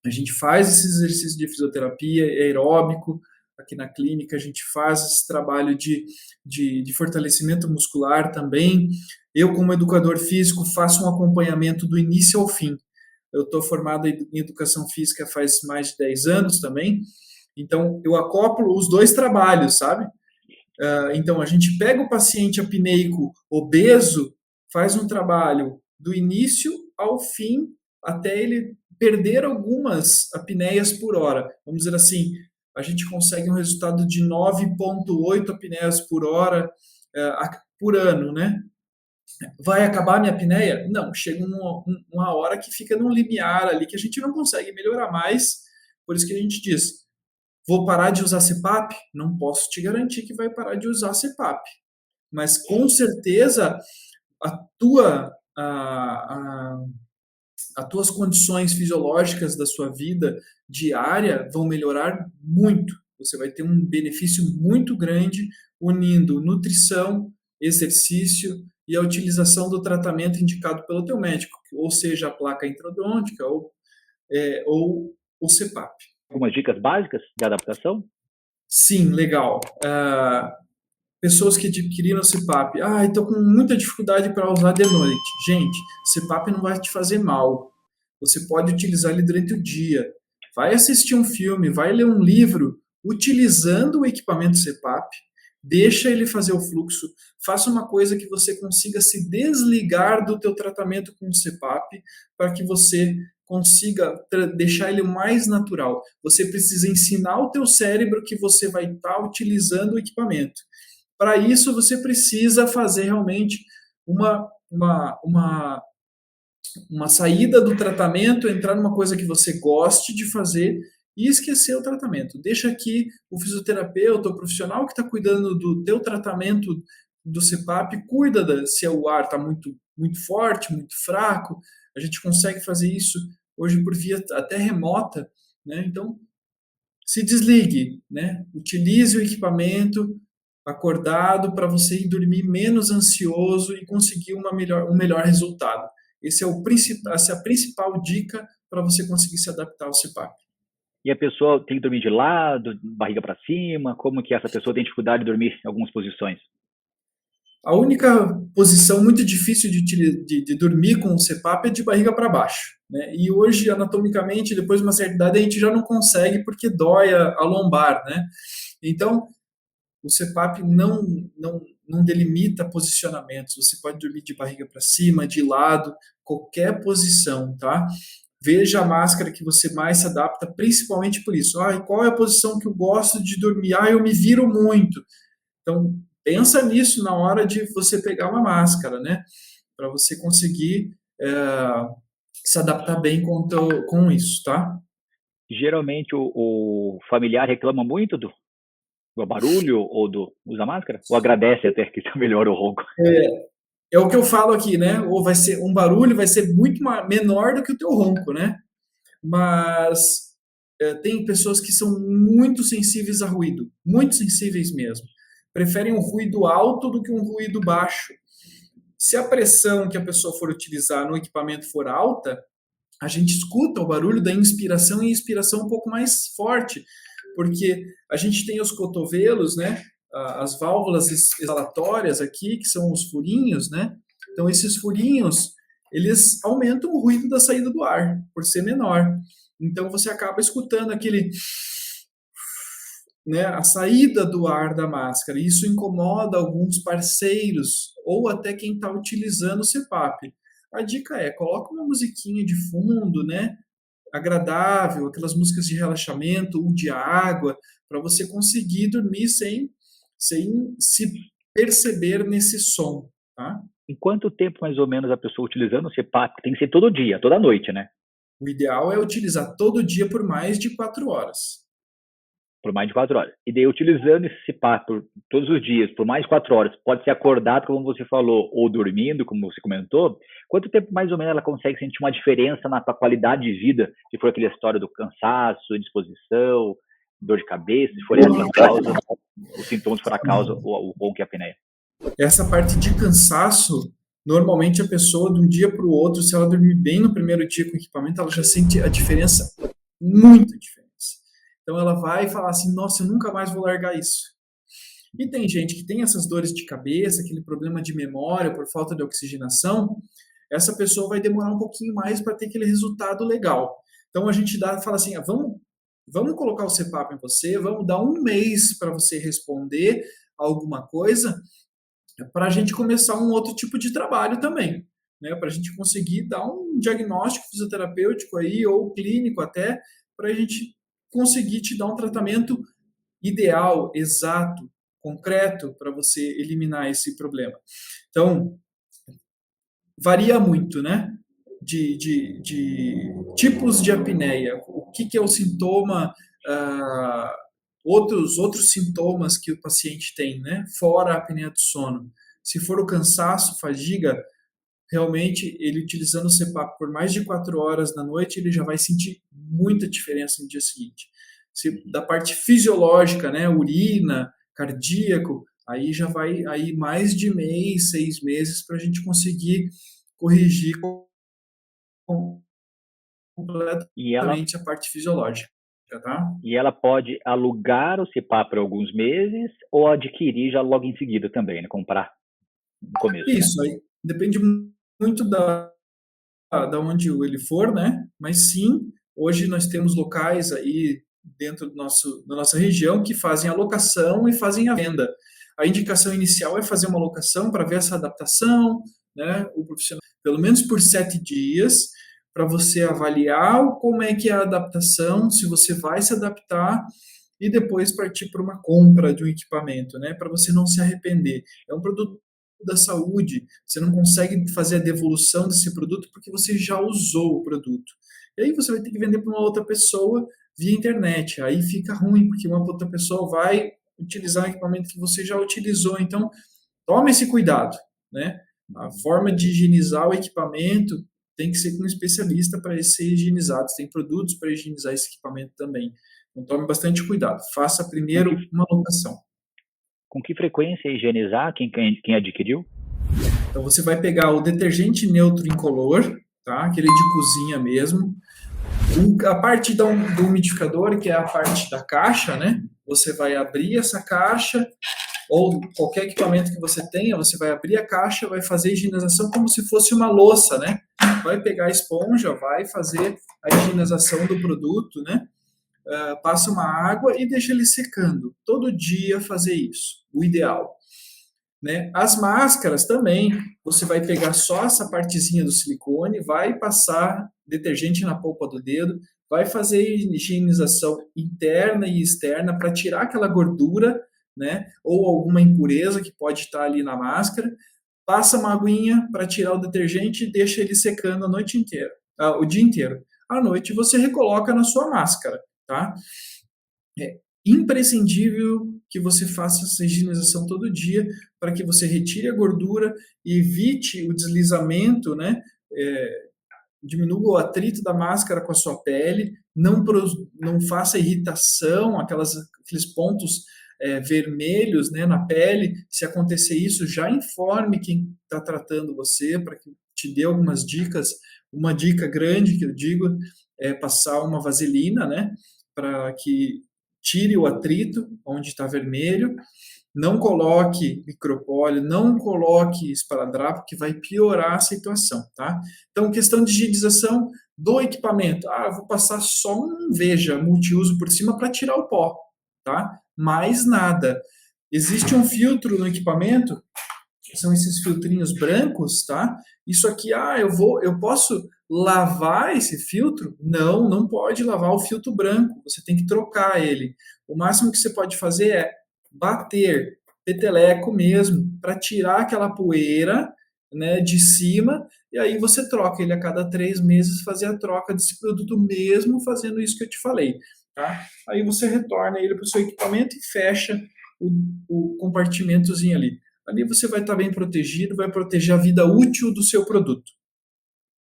A gente faz esses exercícios de fisioterapia aeróbico, aqui na clínica, a gente faz esse trabalho de fortalecimento muscular também. Eu, como educador físico, faço um acompanhamento do início ao fim. Eu estou formado em educação física faz mais de 10 anos também, então eu acoplo os dois trabalhos, sabe? Então, a gente pega o paciente apneico obeso, faz um trabalho do início ao fim, até ele perder algumas apneias por hora. Vamos dizer assim, a gente consegue um resultado de 9,8 apneias por hora por ano, né? Vai acabar a minha apneia? Não, chega uma hora que fica num limiar ali que a gente não consegue melhorar mais, por isso que a gente diz, vou parar de usar CPAP? Não posso te garantir que vai parar de usar CPAP. Mas com certeza a tua, as tuas condições fisiológicas da sua vida diária vão melhorar muito. Você vai ter um benefício muito grande unindo nutrição, exercício e a utilização do tratamento indicado pelo teu médico, ou seja, a placa introdôntica ou o CPAP. Algumas dicas básicas de adaptação? Sim, legal. Pessoas que adquiriram CPAP. Ah, estou com muita dificuldade para usar de noite. Gente, CPAP não vai te fazer mal. Você pode utilizar ele durante o dia. Vai assistir um filme, vai ler um livro utilizando o equipamento CPAP. Deixa ele fazer o fluxo. Faça uma coisa que você consiga se desligar do teu tratamento com o CPAP para que você consiga deixar ele o mais natural. Você precisa ensinar o teu cérebro que você vai estar utilizando o equipamento. Para isso, você precisa fazer realmente uma saída do tratamento, entrar numa coisa que você goste de fazer e esquecer o tratamento. Deixa aqui o fisioterapeuta, o profissional que está cuidando do teu tratamento do CPAP, cuida se o ar está muito forte, muito fraco. A gente consegue fazer isso hoje por via até remota, né? Então, se desligue, né? Utilize o equipamento acordado para você ir dormir menos ansioso e conseguir um melhor resultado. Essa é a principal dica para você conseguir se adaptar ao CPAP. E a pessoa tem que dormir de lado, barriga para cima? Como que essa pessoa tem dificuldade de dormir em algumas posições? A única posição muito difícil de dormir com o CPAP é de barriga para baixo. Né? E hoje, anatomicamente, depois de uma certa idade, a gente já não consegue porque dói a lombar. Né? Então, o CPAP não delimita posicionamentos. Você pode dormir de barriga para cima, de lado, qualquer posição, tá? Veja a máscara que você mais se adapta, principalmente por isso. Ah, qual é a posição que eu gosto de dormir? Ah, eu me viro muito. Então, pensa nisso na hora de você pegar uma máscara, né? Para você conseguir se adaptar bem com isso, tá? Geralmente o familiar reclama muito do barulho ou do usa máscara? Ou agradece até que melhora o ronco? É o que eu falo aqui, né? Ou vai ser um barulho, vai ser muito menor do que o teu ronco, né? Mas tem pessoas que são muito sensíveis a ruído, muito sensíveis mesmo. Preferem um ruído alto do que um ruído baixo. Se a pressão que a pessoa for utilizar no equipamento for alta, a gente escuta o barulho da inspiração e expiração um pouco mais forte, porque a gente tem os cotovelos, né? As válvulas exalatórias aqui, que são os furinhos, né? Então, esses furinhos, eles aumentam o ruído da saída do ar, por ser menor. Então, você acaba escutando aquele, né, a saída do ar da máscara. Isso incomoda alguns parceiros ou até quem está utilizando o CPAP. A dica é, coloca uma musiquinha de fundo, né, agradável, aquelas músicas de relaxamento ou de água, para você conseguir dormir sem se perceber nesse som, tá? Em quanto tempo, mais ou menos, a pessoa utilizando o CPAP? Tem que ser todo dia, toda noite, né? O ideal é utilizar todo dia por mais de 4 horas. Por mais de 4 horas. E daí, utilizando esse CPAP por todos os dias, por mais de 4 horas, pode ser acordado, como você falou, ou dormindo, como você comentou. Quanto tempo, mais ou menos, ela consegue sentir uma diferença na sua qualidade de vida? Se for aquela história do cansaço, disposição, dor de cabeça, se for essa a causa, os sintomas for a causa, o ronco e a apneia. Essa parte de cansaço, normalmente a pessoa, de um dia para o outro, se ela dormir bem no primeiro dia com o equipamento, ela já sente a diferença, muita diferença. Então ela vai falar assim, nossa, eu nunca mais vou largar isso. E tem gente que tem essas dores de cabeça, aquele problema de memória por falta de oxigenação, essa pessoa vai demorar um pouquinho mais para ter aquele resultado legal. Então a gente fala assim, vamos colocar o CPAP em você, vamos dar 1 mês para você responder alguma coisa, para a gente começar um outro tipo de trabalho também, né? Para a gente conseguir dar um diagnóstico fisioterapêutico aí, ou clínico até, para a gente conseguir te dar um tratamento ideal, exato, concreto, para você eliminar esse problema. Então, varia muito, né? De tipos de apneia. O que é o sintoma, outros sintomas que o paciente tem, né? Fora a apneia do sono. Se for o cansaço, fadiga, realmente ele utilizando o CPAP por mais de 4 horas na noite, ele já vai sentir muita diferença no dia seguinte. Se, da parte fisiológica, né? Urina, cardíaco, aí já vai aí mais de mês, 6 meses para a gente conseguir corrigir completamente a parte fisiológica, tá? E ela pode alugar o CPAP por alguns meses ou adquirir já logo em seguida também, né? Comprar no começo, Isso, aí depende muito da onde ele for, né? Mas sim, hoje nós temos locais aí dentro da nossa região que fazem a locação e fazem a venda. A indicação inicial é fazer uma locação para ver essa adaptação, né? O profissional, pelo menos por 7 dias, para você avaliar como é que é a adaptação, se você vai se adaptar e depois partir para uma compra de um equipamento, né? Para você não se arrepender. É um produto da saúde, você não consegue fazer a devolução desse produto porque você já usou o produto. E aí você vai ter que vender para uma outra pessoa via internet. Aí fica ruim, porque uma outra pessoa vai utilizar um equipamento que você já utilizou. Então, tome esse cuidado, né? A forma de higienizar o equipamento tem que ser com um especialista para ser higienizado. Tem produtos para higienizar esse equipamento também. Então, tome bastante cuidado. Faça primeiro uma locação. Com que frequência higienizar quem adquiriu? Então, você vai pegar o detergente neutro incolor, tá? Aquele de cozinha mesmo. A parte do umidificador, que é a parte da caixa, né? Você vai abrir essa caixa, ou qualquer equipamento que você tenha, você vai abrir a caixa, vai fazer a higienização como se fosse uma louça, né? Vai pegar a esponja, vai fazer a higienização do produto, né? Passa uma água e deixa ele secando. Todo dia fazer isso, o ideal. Né? As máscaras também, você vai pegar só essa partezinha do silicone, vai passar detergente na polpa do dedo, vai fazer higienização interna e externa para tirar aquela gordura, né? Ou alguma impureza que pode estar ali na máscara. Passa uma aguinha para tirar o detergente e deixa ele secando a noite inteira, o dia inteiro. À noite você recoloca na sua máscara, tá? É imprescindível que você faça essa higienização todo dia para que você retire a gordura e evite o deslizamento, né? Diminua o atrito da máscara com a sua pele, não faça irritação, aqueles pontos vermelhos, né, na pele. Se acontecer isso, já informe quem está tratando você para que te dê algumas dicas. Uma dica grande que eu digo é passar uma vaselina, né, para que tire o atrito onde está vermelho. Não coloque micropólio, não coloque esparadrapo, que vai piorar a situação, tá? Então, questão de higienização do equipamento. Eu vou passar só um Veja multiuso por cima para tirar o pó, tá? Mais nada. Existe um filtro no equipamento, são esses filtrinhos brancos, tá? Isso aqui, eu posso lavar esse filtro? Não, não pode lavar o filtro branco, você tem que trocar ele. O máximo que você pode fazer é bater peteleco mesmo, para tirar aquela poeira, né, de cima, e aí você troca ele a cada 3 meses, fazer a troca desse produto mesmo, fazendo isso que eu te falei, tá? Aí você retorna ele para o seu equipamento e fecha o compartimentozinho ali. Ali você vai estar bem protegido, vai proteger a vida útil do seu produto.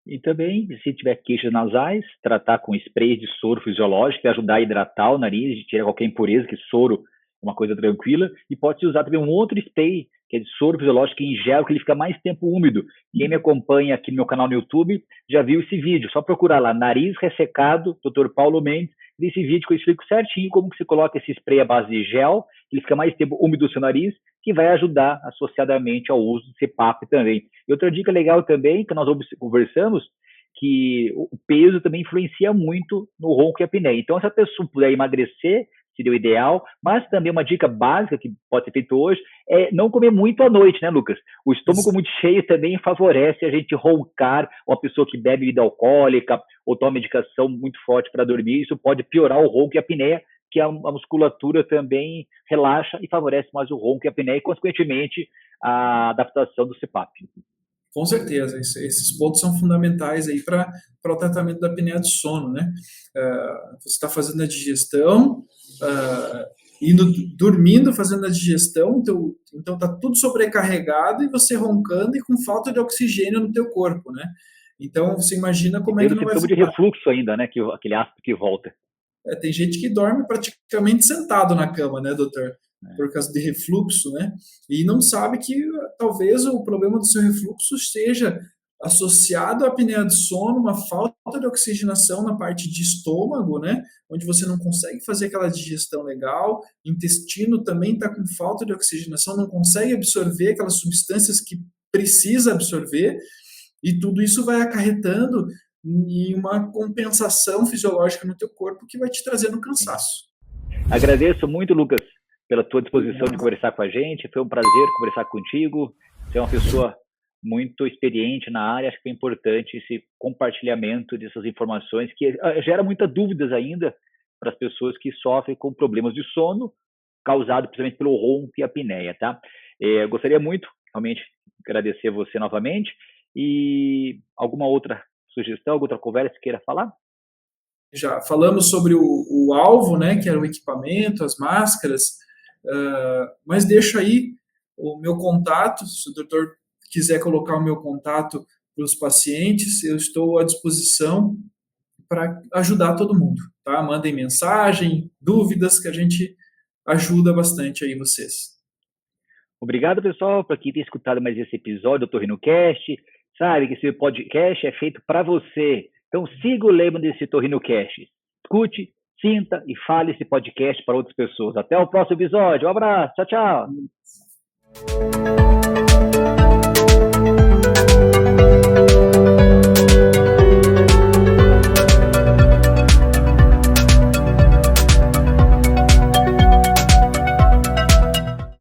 E também, se tiver queixas nasais, tratar com spray de soro fisiológico, que vai ajudar a hidratar o nariz, tirar qualquer impureza, que soro é uma coisa tranquila. E pode-se usar também um outro spray, que é de soro fisiológico em gel, que ele fica mais tempo úmido. Quem me acompanha aqui no meu canal no YouTube já viu esse vídeo. Só procurar lá, nariz ressecado, Dr. Paulo Mendes. Nesse vídeo que eu explico certinho como que se coloca esse spray à base de gel, ele fica mais tempo úmido no seu nariz, que vai ajudar associadamente ao uso do CPAP também. E outra dica legal também, que nós conversamos, que o peso também influencia muito no ronco e apneia. Então, se a pessoa puder emagrecer, seria o ideal, mas também uma dica básica que pode ser feita hoje é não comer muito à noite, né, Lucas? O estômago muito cheio também favorece a gente roncar, uma pessoa que bebe bebida alcoólica ou toma medicação muito forte para dormir, isso pode piorar o ronco e a apneia, que a musculatura também relaxa e favorece mais o ronco e a apneia e, consequentemente, a adaptação do CPAP. Com certeza, esses pontos são fundamentais aí para o tratamento da apneia do sono, né? Você está fazendo a digestão, dormindo, fazendo a digestão, então está tudo sobrecarregado e você roncando e com falta de oxigênio no teu corpo, né? Então você imagina como é que não vai ficar. De refluxo ainda, né? Aquele ácido que volta. Tem gente que dorme praticamente sentado na cama, né, doutor? Por causa de refluxo, né? E não sabe que talvez o problema do seu refluxo esteja associado à apneia de sono, uma falta de oxigenação na parte de estômago, né? Onde você não consegue fazer aquela digestão legal, o intestino também está com falta de oxigenação, não consegue absorver aquelas substâncias que precisa absorver, e tudo isso vai acarretando em uma compensação fisiológica no teu corpo que vai te trazendo cansaço. Agradeço muito, Lucas, pela tua disposição de conversar com a gente. Foi um prazer conversar contigo. Você é uma pessoa muito experiente na área. Acho que é importante esse compartilhamento dessas informações, que gera muitas dúvidas ainda para as pessoas que sofrem com problemas de sono, causado principalmente pelo ronco e apneia, tá? Eu gostaria muito, realmente, agradecer você novamente. E alguma outra sugestão, alguma outra conversa que queira falar? Já falamos sobre o alvo, né, que era o equipamento, as máscaras, mas deixo aí o meu contato, se o doutor quiser colocar o meu contato para os pacientes, eu estou à disposição para ajudar todo mundo, tá? Mandem mensagem, dúvidas, que a gente ajuda bastante aí vocês. Obrigado, pessoal, por quem ter escutado mais esse episódio do TorrinoCast. Sabe que esse podcast é feito para você. Então siga o lema desse TorrinoCast. Escute, sinta e fale esse podcast para outras pessoas. Até o próximo episódio. Um abraço. Tchau, tchau.